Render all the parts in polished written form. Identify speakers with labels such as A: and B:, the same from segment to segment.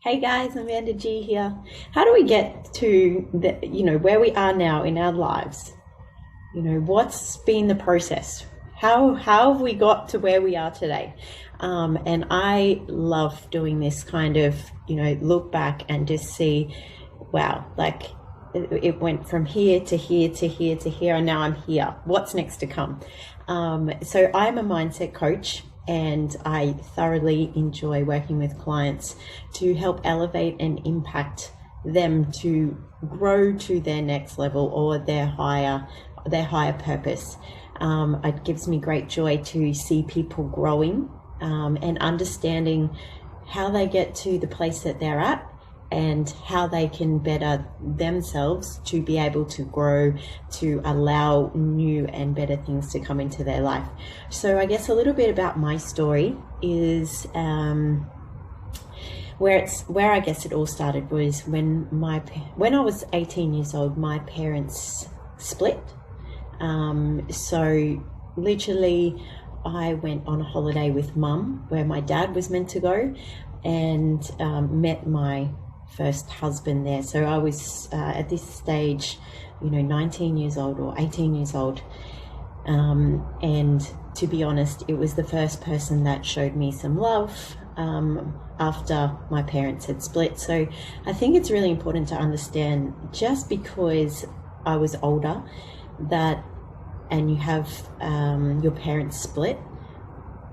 A: Hey guys, AmandaG here. How do we get to where we are now in our lives? What's been the process? How have we got to where we are today? And I love doing this kind of, look back and just see, wow, like it went from here to here to here to here, and now I'm here. What's next to come? So I'm a mindset coach, and I thoroughly enjoy working with clients to help elevate and impact them to grow to their next level or their higher purpose. It gives me great joy to see people growing and understanding how they get to the place that they're at and how they can better themselves to be able to grow, to allow new and better things to come into their life. So I guess a little bit about my story is where I guess it all started was when I was 18 years old, my parents split. So literally I went on a holiday with mum where my dad was meant to go, and met my first husband there. So I was at this stage 19 years old or 18 years old, and to be honest, it was the first person that showed me some love after my parents had split. So I think it's really important to understand, just because I was older, that and you have your parents split,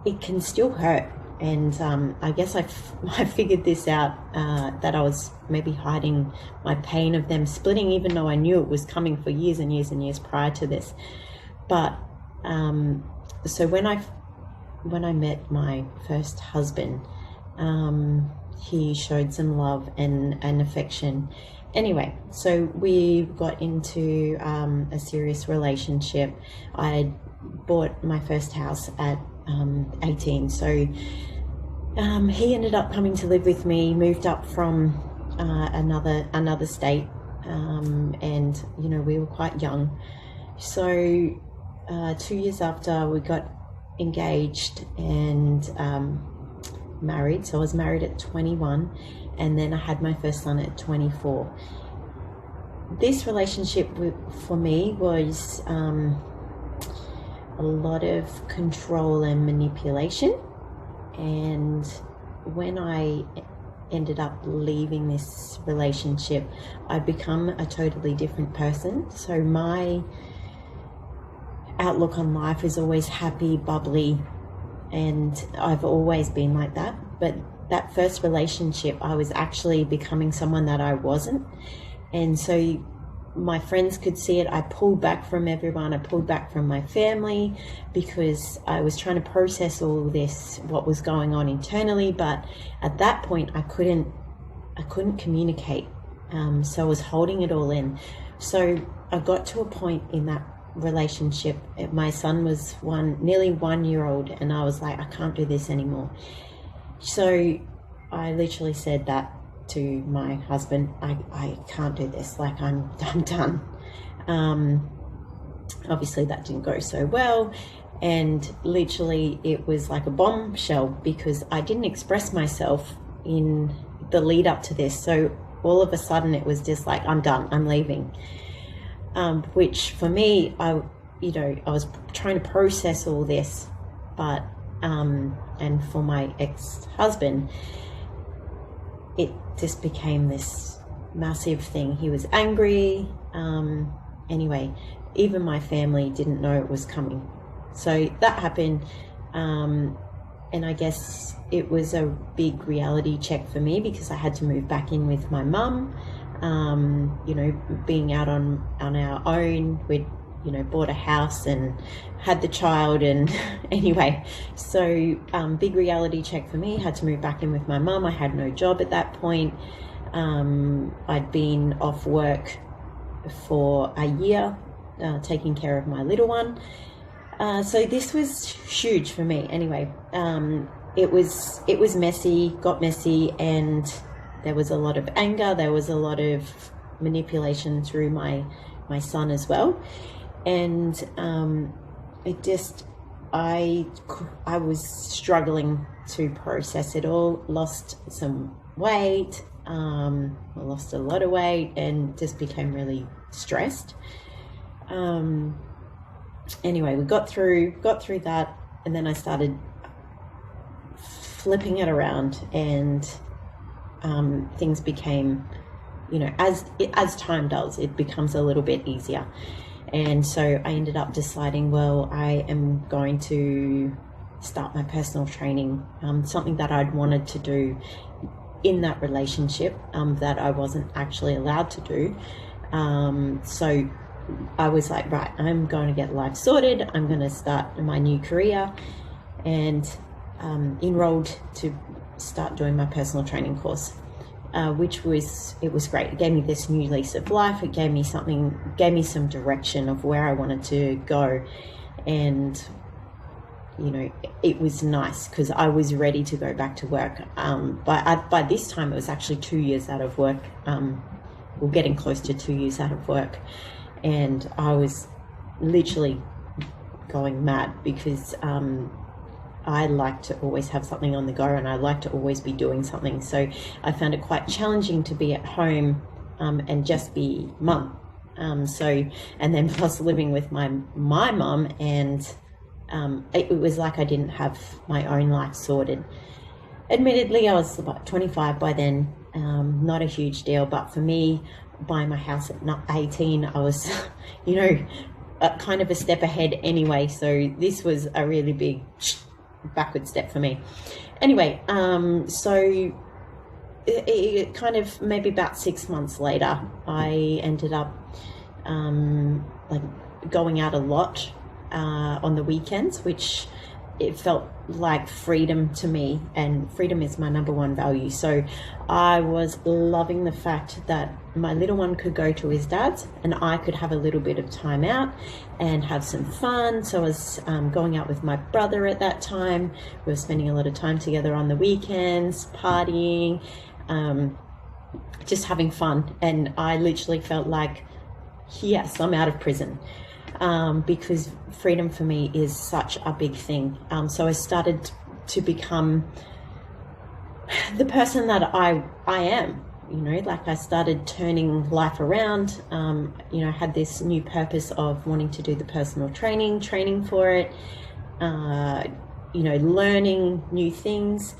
A: it can still hurt. And I guess I figured this out, that I was maybe hiding my pain of them splitting, even though I knew it was coming for years and years and years prior to this. But so when I met my first husband, he showed some love and affection. Anyway, so we got into a serious relationship. I bought my first house at 18. So he ended up coming to live with me, moved up from another state, and we were quite young. So 2 years after, we got engaged and married. So I was married at 21, and then I had my first son at 24. This relationship for me was a lot of control and manipulation. And when I ended up leaving this relationship, I'd become a totally different person. So my outlook on life is always happy, bubbly, and I've always been like that. But that first relationship, I was actually becoming someone that I wasn't. And so my friends could see it. I pulled back from everyone. I pulled back from my family because I was trying to process all this, what was going on internally. But at that point, I couldn't communicate. So I was holding it all in. So I got to a point in that relationship. My son was nearly 1 year old, and I was like, I can't do this anymore. So I literally said that to my husband, I can't do this, like I'm done. Obviously that didn't go so well, and literally it was like a bombshell because I didn't express myself in the lead up to this. So all of a sudden it was just like, I'm done, I'm leaving. Which for me, I was trying to process all this, but and for my ex-husband, it just became this massive thing. He was angry. Anyway, even my family didn't know it was coming. So that happened. And I guess it was a big reality check for me because I had to move back in with my mum. Being out on our own, we'd bought a house and had the child, and anyway, so big reality check for me. Had to move back in with my mum. I had no job at that point. I'd been off work for a year, taking care of my little one. So this was huge for me. Anyway, it was messy, got messy, and there was a lot of anger. There was a lot of manipulation through my son as well. And I was struggling to process it all, lost some weight. I lost a lot of weight and just became really stressed. Anyway, we got through that, and then I started flipping it around, and things became, as time does, it becomes a little bit easier. And so I ended up deciding, well, I am going to start my personal training, something that I'd wanted to do in that relationship, that I wasn't actually allowed to do. So I was like, right, I'm going to get life sorted. I'm going to start my new career, and enrolled to start doing my personal training course, which was great. It gave me this new lease of life. It gave me some direction of where I wanted to go. And, it was nice because I was ready to go back to work. By this time, it was actually 2 years out of work. We're getting close to 2 years out of work. And I was literally going mad because I like to always have something on the go, and I like to always be doing something. So I found it quite challenging to be at home and just be mum. And then plus living with my mum, and it was like I didn't have my own life sorted. Admittedly, I was about 25 by then, not a huge deal, but for me, buying my house at 18, I was, kind of a step ahead anyway. So this was a really big backward step for me. Anyway, so it kind of maybe about 6 months later, I ended up going out a lot on the weekends, which it felt like freedom to me, and freedom is my number one value. So I was loving the fact that my little one could go to his dad's and I could have a little bit of time out and have some fun. So I was going out with my brother at that time. We were spending a lot of time together on the weekends, partying, just having fun. And I literally felt like, yes, I'm out of prison. Because freedom for me is such a big thing. So I started to become the person that I am, I started turning life around. I had this new purpose of wanting to do the personal training for it, learning new things,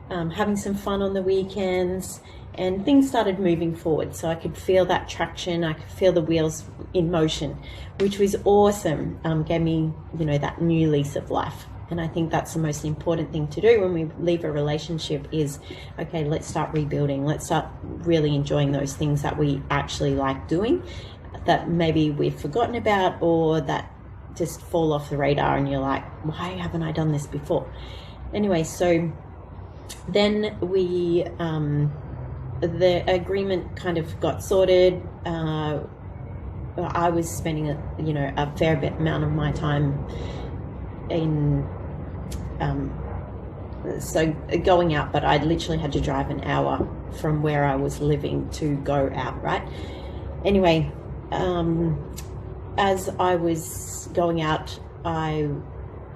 A: having some fun on the weekends. And things started moving forward. So I could feel that traction. I could feel the wheels in motion, which was awesome. Gave me, that new lease of life. And I think that's the most important thing to do when we leave a relationship is, okay, let's start rebuilding. Let's start really enjoying those things that we actually like doing, that maybe we've forgotten about, or that just fall off the radar and you're like, why haven't I done this before? Anyway, so then the agreement kind of got sorted. I was spending a fair bit amount of my time in going out, but I literally had to drive an hour from where I was living to go out, right? Anyway, as I was going out, I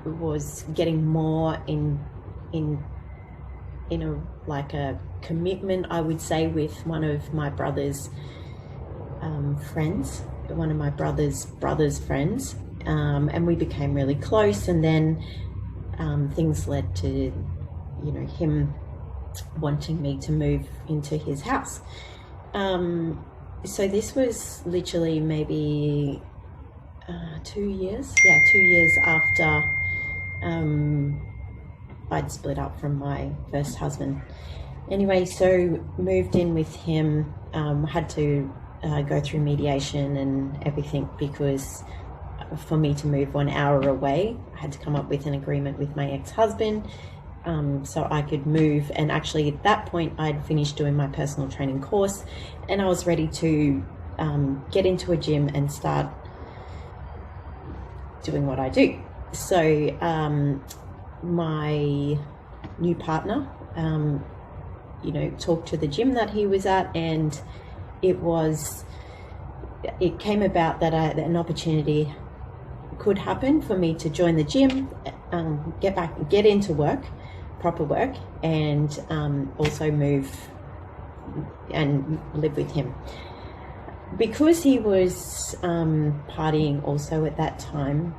A: was getting more in a commitment, I would say, with one of my brother's friends, one of my brother's friends, and we became really close. And then things led to, him wanting me to move into his house. So this was literally maybe 2 years. Yeah, 2 years after I'd split up from my first husband. Anyway, so moved in with him, had to go through mediation and everything, because for me to move 1 hour away, I had to come up with an agreement with my ex-husband, so I could move. And actually at that point I'd finished doing my personal training course, and I was ready to get into a gym and start doing what I do. So my new partner talked to the gym that he was at, and it came about that an opportunity could happen for me to join the gym, get into work, proper work, and also move and live with him. Because he was partying also at that time,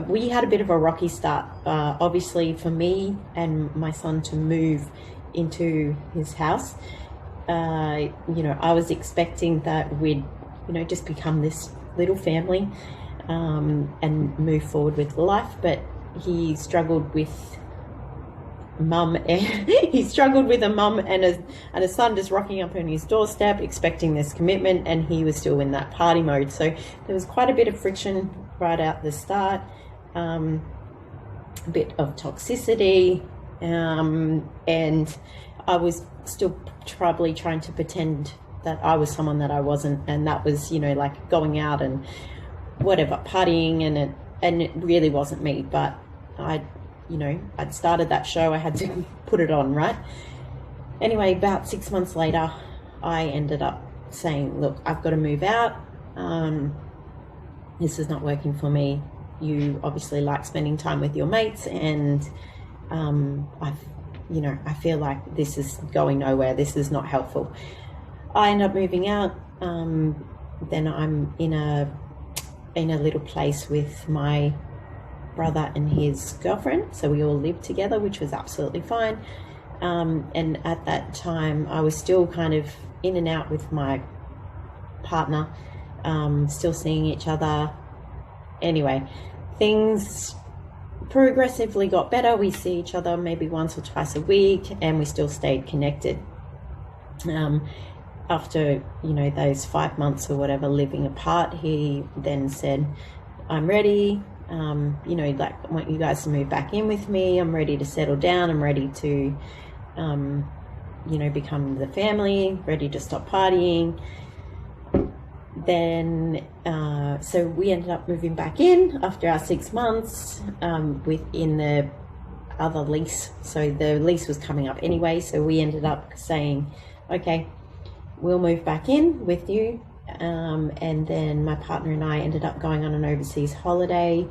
A: we had a bit of a rocky start. Obviously, for me and my son to move into his house, I was expecting that we'd, just become this little family and move forward with life. But he struggled with mum, and he struggled with a mum and a son just rocking up on his doorstep expecting this commitment, and he was still in that party mode. So there was quite a bit of friction right out the start, a bit of toxicity, and I was still probably trying to pretend that I was someone that I wasn't, and that was like going out and whatever, partying, and it really wasn't me. But I'd started that show, I had to put it on, right? Anyway, about 6 months later, I ended up saying, look, I've got to move out. This is not working for me. You obviously like spending time with your mates, and I feel like this is going nowhere. This is not helpful. I end up moving out. Then I'm in a little place with my brother and his girlfriend, so we all lived together, which was absolutely fine. And at that time I was still kind of in and out with my partner, still seeing each other. Anyway, things progressively got better. We see each other maybe once or twice a week, and we still stayed connected. After those 5 months or whatever living apart, he then said, I'm ready. I want you guys to move back in with me. I'm ready to settle down. I'm ready to, become the family, ready to stop partying. Then, so we ended up moving back in after our 6 months, within the other lease. So the lease was coming up anyway. So we ended up saying, okay, we'll move back in with you. And then my partner and I ended up going on an overseas holiday,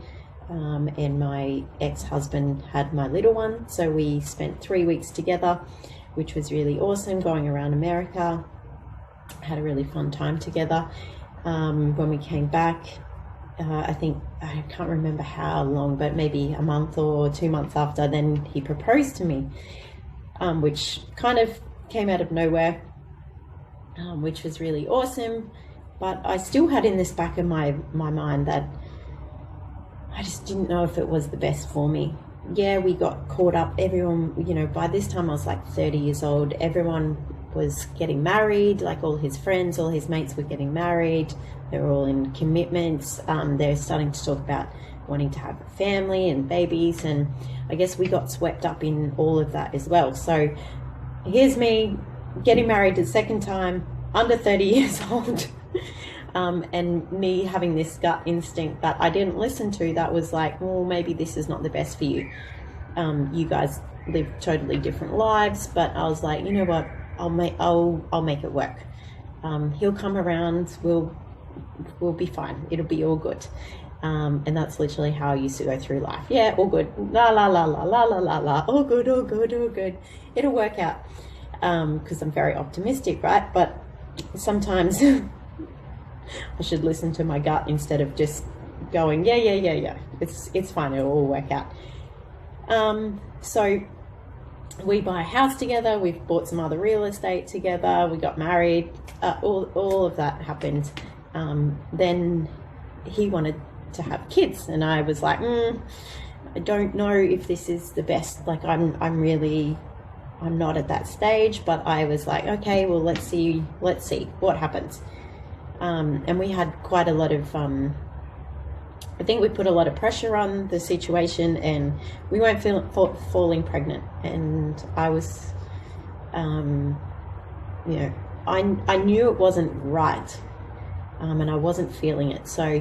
A: and my ex-husband had my little one, so we spent 3 weeks together, which was really awesome, going around America. Had a really fun time together. When we came back, I can't remember how long, but maybe a month or 2 months after, then he proposed to me, which kind of came out of nowhere, which was really awesome. But I still had in this back of my mind that I just didn't know if it was the best for me. Yeah, we got caught up. Everyone, by this time I was like 30 years old. Everyone was getting married, like all his friends, all his mates were getting married. They were all in commitments. They're starting to talk about wanting to have a family and babies. And I guess we got swept up in all of that as well. So here's me getting married the second time, under 30 years old. And me having this gut instinct that I didn't listen to, that was like, well, maybe this is not the best for you. You guys live totally different lives. But I was like, you know what, I'll make it work. He'll come around, we'll be fine, it'll be all good. And that's literally how I used to go through life. Yeah, all good, la la la la la la la la, all good, all good, all good, it'll work out. Because I'm very optimistic, right? But sometimes I should listen to my gut instead of just going, yeah, it's fine, it'll all work out. So we buy a house together, we've bought some other real estate together, we got married, all of that happened. Then he wanted to have kids, and I was like, I don't know if this is the best. Like, I'm not at that stage. But I was like, okay, well, let's see what happens. And we had quite a lot of, I think we put a lot of pressure on the situation, and we weren't falling pregnant. And I was, I knew it wasn't right, and I wasn't feeling it. So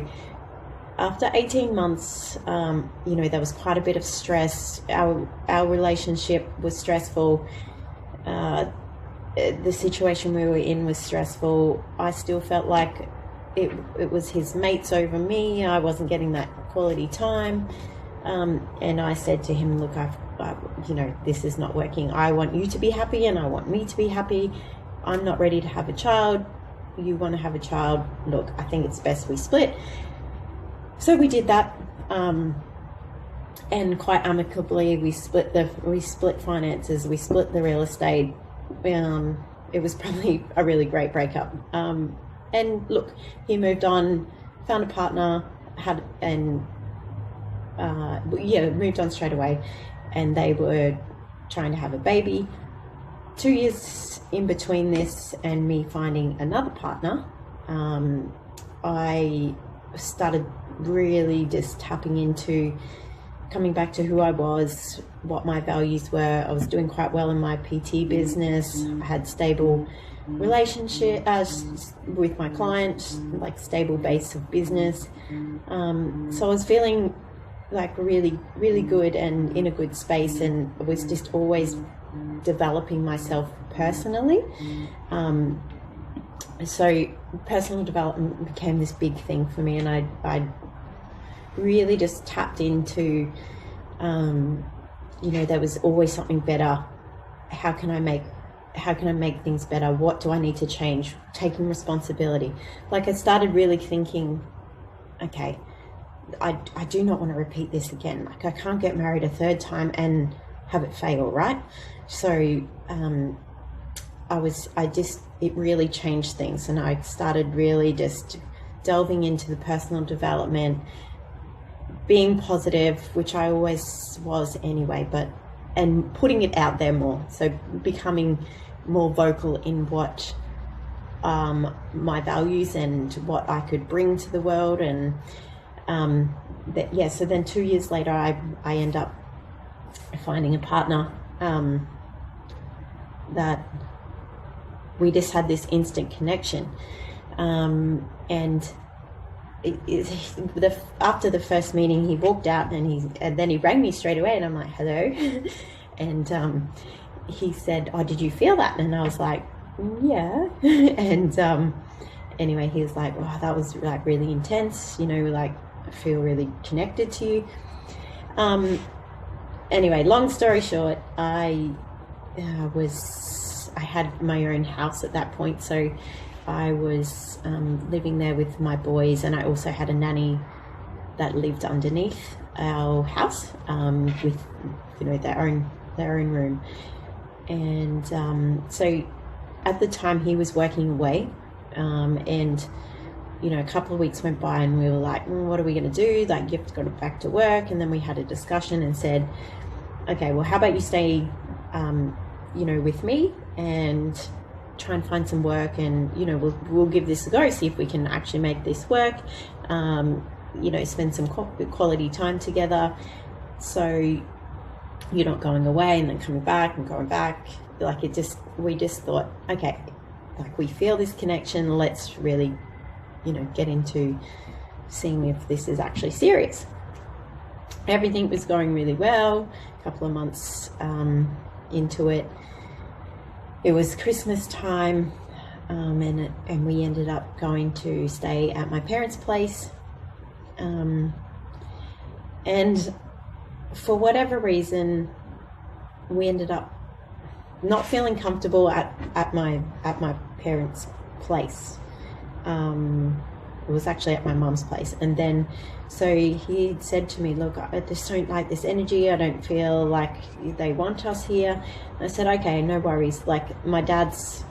A: after 18 months, there was quite a bit of stress. Our relationship was stressful. The situation we were in was stressful. I still felt like it was his mates over me. I wasn't getting that quality time. And I said to him, look, you know, this is not working. I want you to be happy and I want me to be happy. I'm not ready to have a child. You want to have a child. Look, I think it's best we split. So we did that, and quite amicably we split finances, we split the real estate. It was probably a really great breakup. And look, he moved on, found a partner, moved on straight away, and they were trying to have a baby. 2 years in between this and me finding another partner, I started really just tapping into coming back to who I was, what my values were. I was doing quite well in my PT business. I had stable relationship with my clients, like stable base of business. So I was feeling like really, really good and in a good space, and I was just always developing myself personally. So personal development became this big thing for me, and I really just tapped into, there was always something better. How can I make things better? What do I need to change? Taking responsibility. Like, I started really thinking, okay, I do not want to repeat this again. Like, I can't get married a third time and have it fail, right? So it really changed things, and I started really just delving into the personal development, being positive, which I always was anyway, and putting it out there more. So becoming more vocal in what my values and what I could bring to the world. And so then 2 years later, I end up finding a partner that we just had this instant connection. And after the first meeting, he walked out and then he rang me straight away, and I'm like, hello. And he said, oh, did you feel that? And I was like, yeah. And anyway, he was like, wow, that was like really intense, like I feel really connected to you. Anyway, long story short, I had my own house at that point, so I was living there with my boys, and I also had a nanny that lived underneath our house with their own room. And so at the time he was working away, and a couple of weeks went by, and we were like, what are we going to do? Like, you have to go back to work. And then we had a discussion and said, okay, well, how about you stay with me and try and find some work, and we'll give this a go, see if we can actually make this work, spend some quality time together, so you're not going away and then coming back and going back. Like, we just thought, okay, like, we feel this connection, let's really get into seeing if this is actually serious. Everything was going really well. A couple of months into it, it was Christmas time, and we ended up going to stay at my parents' place, and for whatever reason, we ended up not feeling comfortable at my parents' place. It was actually at my mom's place, and then so he said to me, look, I just don't like this energy, I don't feel like they want us here. And I said, okay, no worries, like, my dad's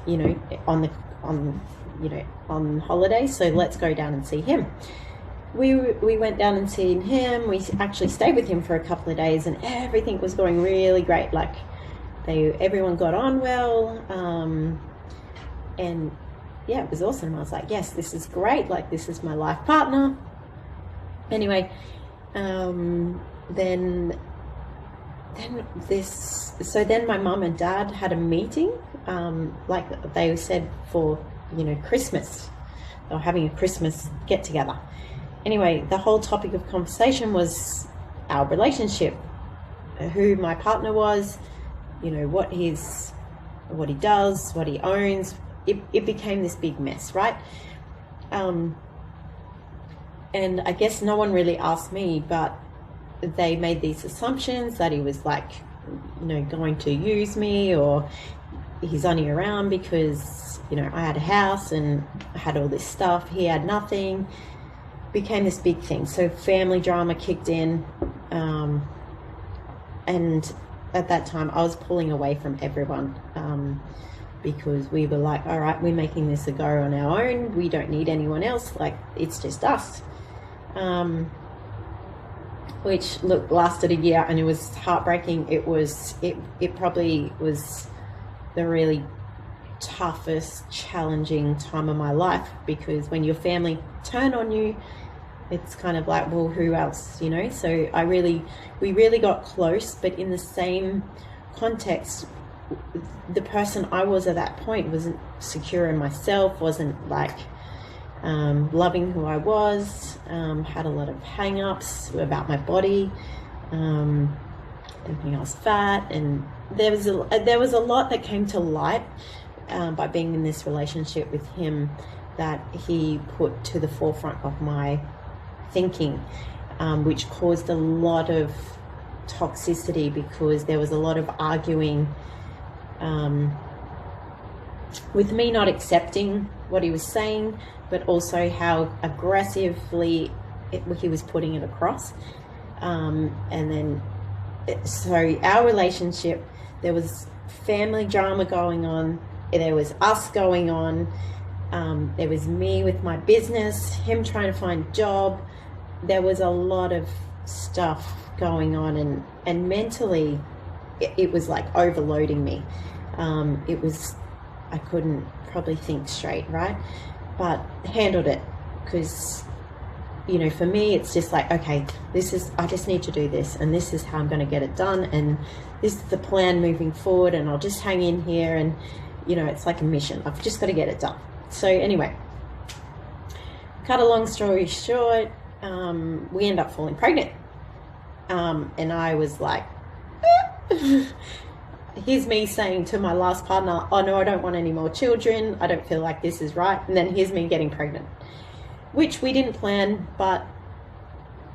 A: on holiday, so let's go down and see him. We went down and seen him. We actually stayed with him for a couple of days, and everything was going really great. Like, everyone got on well, and yeah, it was awesome. I was like, yes, this is great. Like, this is my life partner. Anyway, then my mum and dad had a meeting, like they said, for Christmas. They were having a Christmas get together. Anyway, the whole topic of conversation was our relationship, who my partner was, what he does, what he owns. It became this big mess, right? And I guess no one really asked me, but they made these assumptions that he was like going to use me, or he's only around because, I had a house and I had all this stuff. He had nothing. Became this big thing. So family drama kicked in. And at that time, I was pulling away from everyone because we were like, all right, we're making this a go on our own. We don't need anyone else. Like, it's just us. Which, look, lasted a year, and it was heartbreaking. It probably was the really toughest, challenging time of my life, because when your family turn on you, it's kind of like, well, who else, So we really got close, but in the same context, the person I was at that point wasn't secure in myself, wasn't like loving who I was, had a lot of hang-ups about my body, thinking I was fat, and there was a lot that came to light by being in this relationship with him that he put to the forefront of my thinking, which caused a lot of toxicity, because there was a lot of arguing with me not accepting what he was saying, but also how aggressively he was putting it across. And then, so our relationship, there was family drama going on, there was us going on, there was me with my business, him trying to find a job. There was a lot of stuff going on, and mentally it was like overloading me. I couldn't probably think straight, right? But handled it, because for me it's just like, okay, I just need to do this, and this is how I'm going to get it done, and this is the plan moving forward, and I'll just hang in here, and it's like a mission. I've just got to get it done. So anyway, cut a long story short, we end up falling pregnant, and I was like, here's me saying to my last partner, oh no, I don't want any more children, I don't feel like this is right. And then here's me getting pregnant, which we didn't plan, but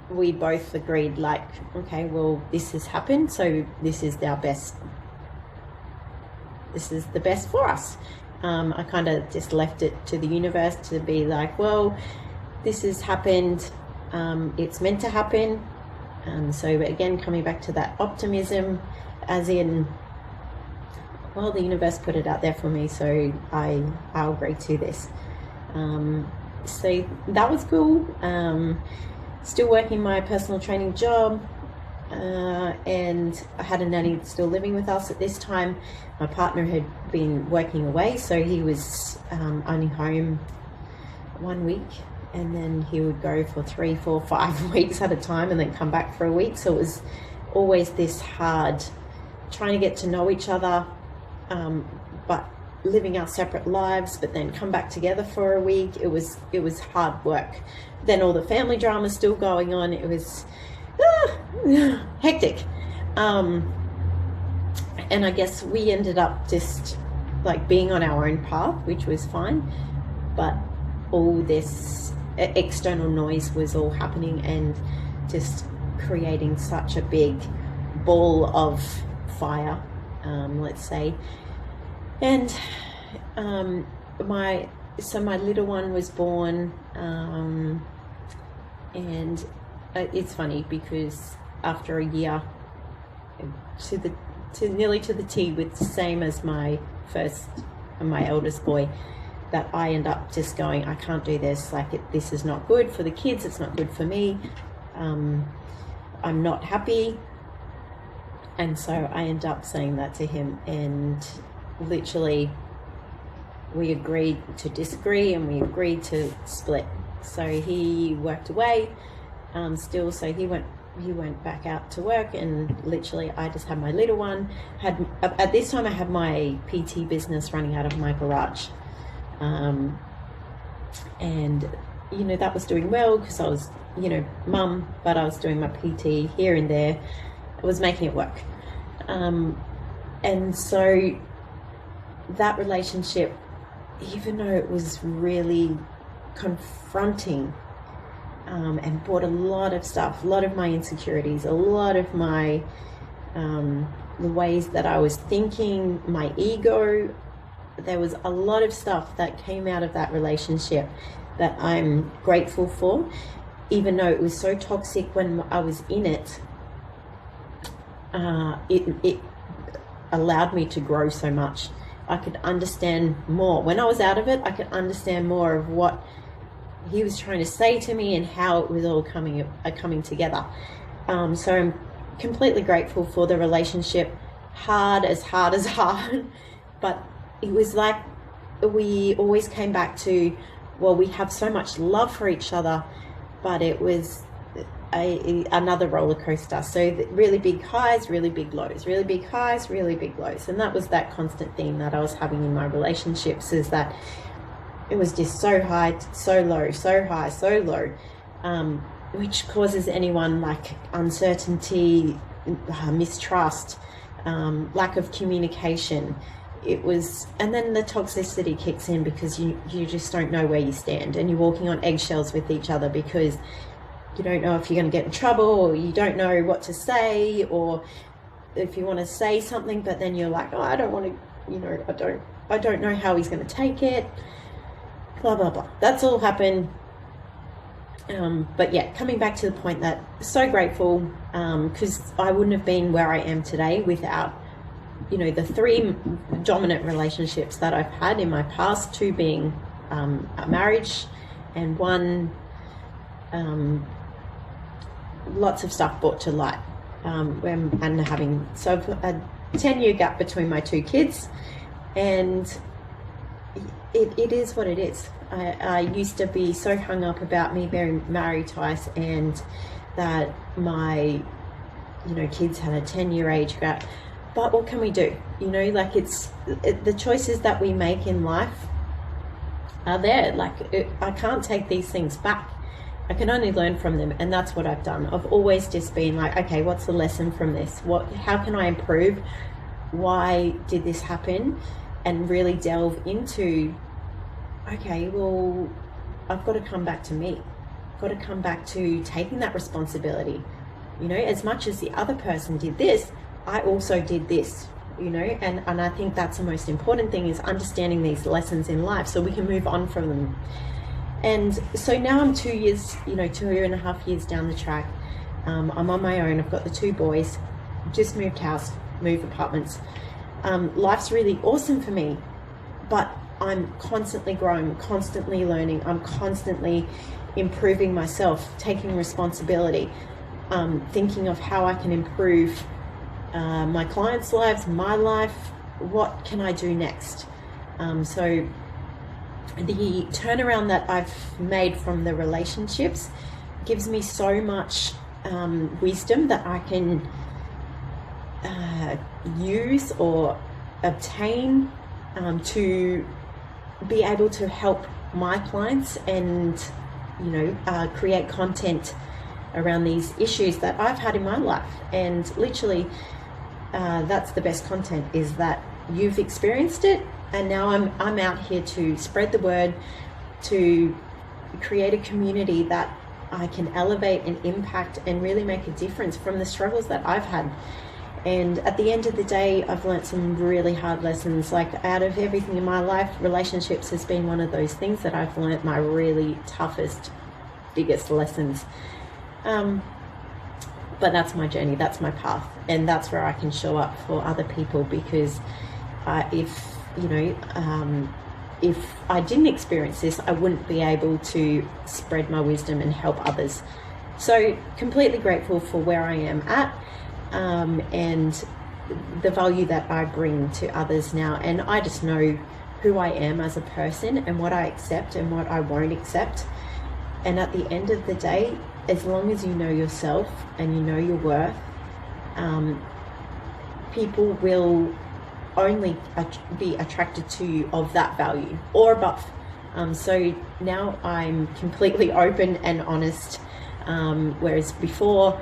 A: we both agreed, like, okay, well, this has happened, so this is the best for us. I kind of just left it to the universe to be like, well, this has happened, it's meant to happen. So again, coming back to that optimism, as in, well, the universe put it out there for me, so I'll agree to this. So that was cool. Still working my personal training job, and I had a nanny still living with us at this time. My partner had been working away, so he was only home 1 week, and then he would go for 3, 4, 5 weeks at a time, and then come back for a week. So it was always this hard trying to get to know each other, but living our separate lives, but then come back together for a week. It was hard work. Then all the family drama still going on. It was hectic. And I guess we ended up just like being on our own path, which was fine, but all this external noise was all happening and just creating such a big ball of fire, let's say. And my little one was born, and it's funny because after a year, nearly to the T, with the same as my first and my eldest boy, that I end up just going, I can't do this. Like, this is not good for the kids. It's not good for me. I'm not happy. And so I end up saying that to him, and literally we agreed to disagree, and we agreed to split. So he worked away still, so he went back out to work, and literally I just had my little one. At this time I had my PT business running out of my garage, and that was doing well because I was mum, but I was doing my PT here and there. I was making it work, and so that relationship, even though it was really confronting, and brought a lot of stuff, a lot of my insecurities, a lot of my the ways that I was thinking, my ego. There was a lot of stuff that came out of that relationship that I'm grateful for, even though it was so toxic when I was in it. It allowed me to grow so much. I could understand more. When I was out of it, I could understand more of what he was trying to say to me and how it was all coming together. So I'm completely grateful for the relationship. Hard as hard, but it was like we always came back to, well, we have so much love for each other, but it was another roller coaster. So really big highs, really big lows, really big highs, really big lows. And that was that constant theme that I was having in my relationships, is that it was just so high, so low, so high, so low, which causes anyone like uncertainty, mistrust, lack of communication. It was, and then the toxicity kicks in because you just don't know where you stand, and you're walking on eggshells with each other because you don't know if you're going to get in trouble, or you don't know what to say, or if you want to say something, but then you're like, oh, I don't want to, I don't know how he's going to take it, blah, blah, blah. That's all happened. But yeah, coming back to the point that so grateful, because I wouldn't have been where I am today without, the 3 dominant relationships that I've had in my past, 2 being a marriage and 1 lots of stuff brought to light, and having a 10-year gap between my 2 kids, and it is what it is. I used to be so hung up about me being married twice, and that my kids had a 10-year age gap. But what can we do? Like the choices that we make in life are there. I can't take these things back. I can only learn from them, and that's what I've done. I've always just been like, okay, what's the lesson from this? How can I improve? Why did this happen? And really delve into, okay, well, I've got to come back to me. I've got to come back to taking that responsibility. As much as the other person did this, I also did this, and I think that's the most important thing, is understanding these lessons in life so we can move on from them. And so now I'm 2 years, 2.5 years down the track. I'm on my own. I've got the 2 boys, just moved house, moved apartments. Life's really awesome for me, but I'm constantly growing, constantly learning. I'm constantly improving myself, taking responsibility, thinking of how I can improve my clients' lives, my life. What can I do next? So the turnaround that I've made from the relationships gives me so much wisdom that I can use or obtain to be able to help my clients and create content around these issues that I've had in my life. And literally that's the best content, is that you've experienced it, and now I'm out here to spread the word, to create a community that I can elevate and impact and really make a difference from the struggles that I've had. And at the end of the day, I've learned some really hard lessons. Like, out of everything in my life, relationships has been one of those things that I've learned my really toughest, biggest lessons. But that's my journey, that's my path, and that's where I can show up for other people, because if I didn't experience this, I wouldn't be able to spread my wisdom and help others. So completely grateful for where I am at, and the value that I bring to others now. And I just know who I am as a person and what I accept and what I won't accept. And at the end of the day, as long as you know yourself and you know your worth, people will only be attracted to you of that value or above. So now I'm completely open and honest, whereas before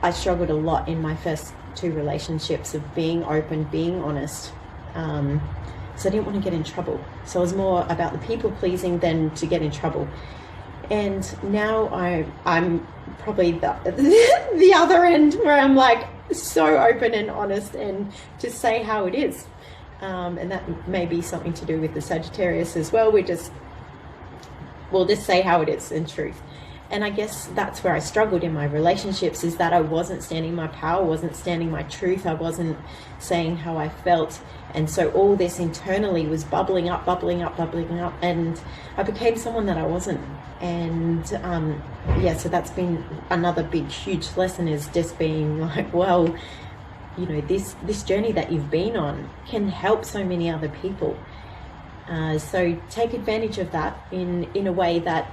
A: I struggled a lot in my first 2 relationships of being open, being honest. So I didn't want to get in trouble. So it was more about the people pleasing than to get in trouble. And now I'm probably the other end, where I'm like so open and honest and just say how it is. And that may be something to do with the Sagittarius as well. We'll just say how it is in truth. And I guess that's where I struggled in my relationships, is that I wasn't standing my power, wasn't standing my truth. I wasn't saying how I felt. And so all this internally was bubbling up. And I became someone that I wasn't. And so that's been another big, huge lesson, is just being like, well, you know, this journey that you've been on can help so many other people. So take advantage of that in a way that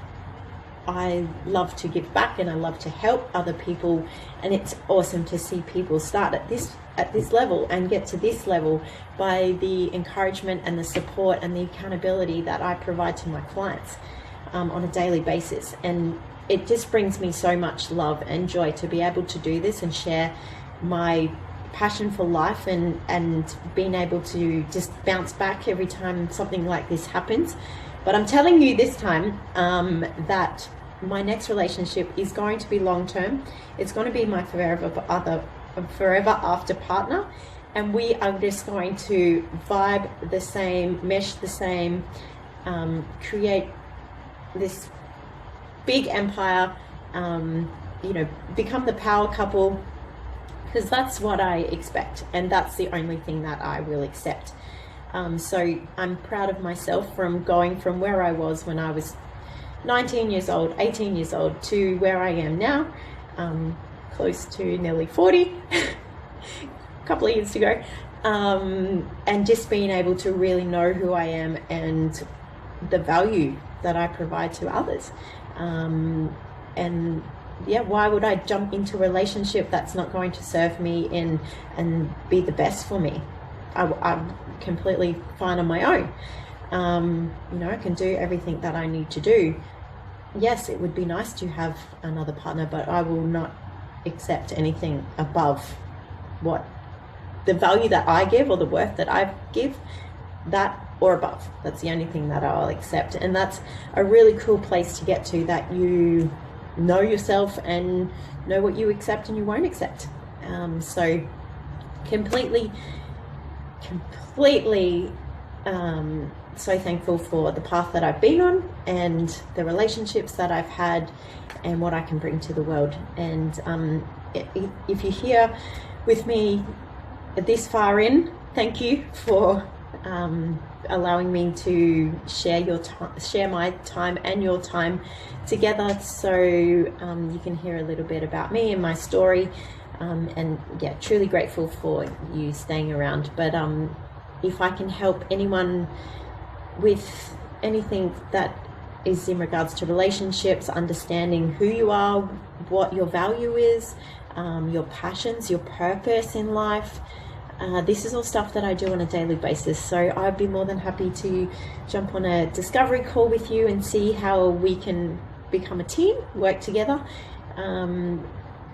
A: I love to give back, and I love to help other people. And it's awesome to see people start at this level and get to this level by the encouragement and the support and the accountability that I provide to my clients on a daily basis. And it just brings me so much love and joy to be able to do this and share my passion for life, and being able to just bounce back every time something like this happens. But I'm telling you this time that my next relationship is going to be long-term. It's going to be my forever after partner, and we are just going to vibe the same, mesh the same, create this big empire, become the power couple, because that's what I expect, and that's the only thing that I will accept. So I'm proud of myself from going from where I was when I was 19 years old, 18 years old, to where I am now, close to nearly 40, a couple of years to go, and just being able to really know who I am and the value that I provide to others. Why would I jump into a relationship that's not going to serve me and be the best for me? I'm completely fine on my own. I can do everything that I need to do. Yes, it would be nice to have another partner, but I will not accept anything above what the value that I give, or the worth that I give, that or above. That's the only thing that I'll accept. And that's a really cool place to get to, that you know yourself and know what you accept and you won't accept. So completely so thankful for the path that I've been on, and the relationships that I've had, and what I can bring to the world. And if you're here with me this far in, thank you for allowing me to share my time and your time together, so you can hear a little bit about me and my story. Truly grateful for you staying around. But if I can help anyone with anything that is in regards to relationships, understanding who you are, what your value is, your passions, your purpose in life, this is all stuff that I do on a daily basis. So I'd be more than happy to jump on a discovery call with you and see how we can become a team, work together,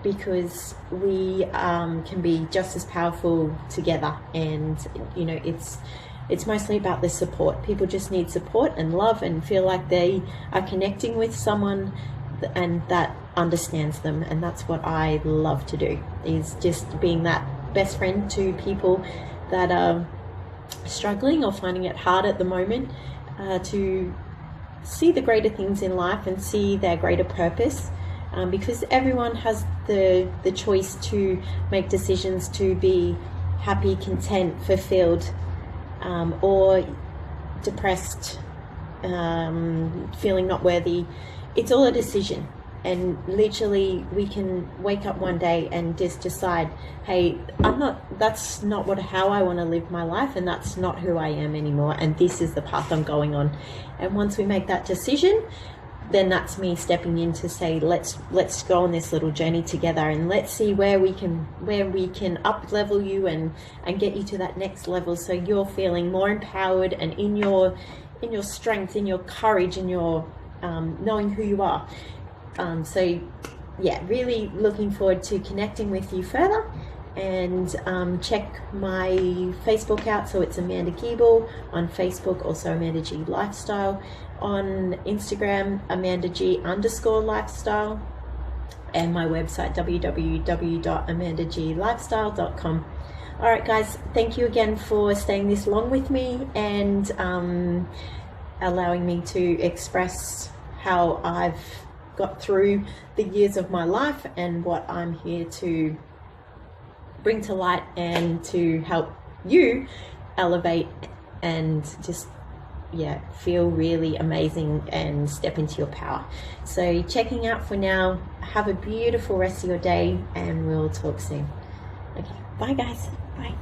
A: because we can be just as powerful together. And it's mostly about the support. People just need support and love, and feel like they are connecting with someone and that understands them. And that's what I love to do, is just being that best friend to people that are struggling or finding it hard at the moment, to see the greater things in life and see their greater purpose, because everyone has the choice to make decisions to be happy, content, fulfilled, or depressed, feeling not worthy. It's all a decision. And literally, we can wake up one day and just decide, hey, that's not how I want to live my life, and that's not who I am anymore, and this is the path I'm going on. And once we make that decision, then that's me stepping in to say, let's go on this little journey together, and let's see where we can up level you and get you to that next level, so you're feeling more empowered and in your strength, in your courage, in your knowing who you are. Really looking forward to connecting with you further. And check my Facebook out. So it's AmandaG on Facebook, also AmandaG Lifestyle on Instagram, AmandaG_lifestyle. and my website www.amandaglifestyle.com. All right, guys, thank you again for staying this long with me and allowing me to express how I've got through the years of my life and what I'm here to bring to light and to help you elevate and just feel really amazing and step into your power. So checking out for now. Have a beautiful rest of your day and we'll talk soon. Okay, bye guys. Bye.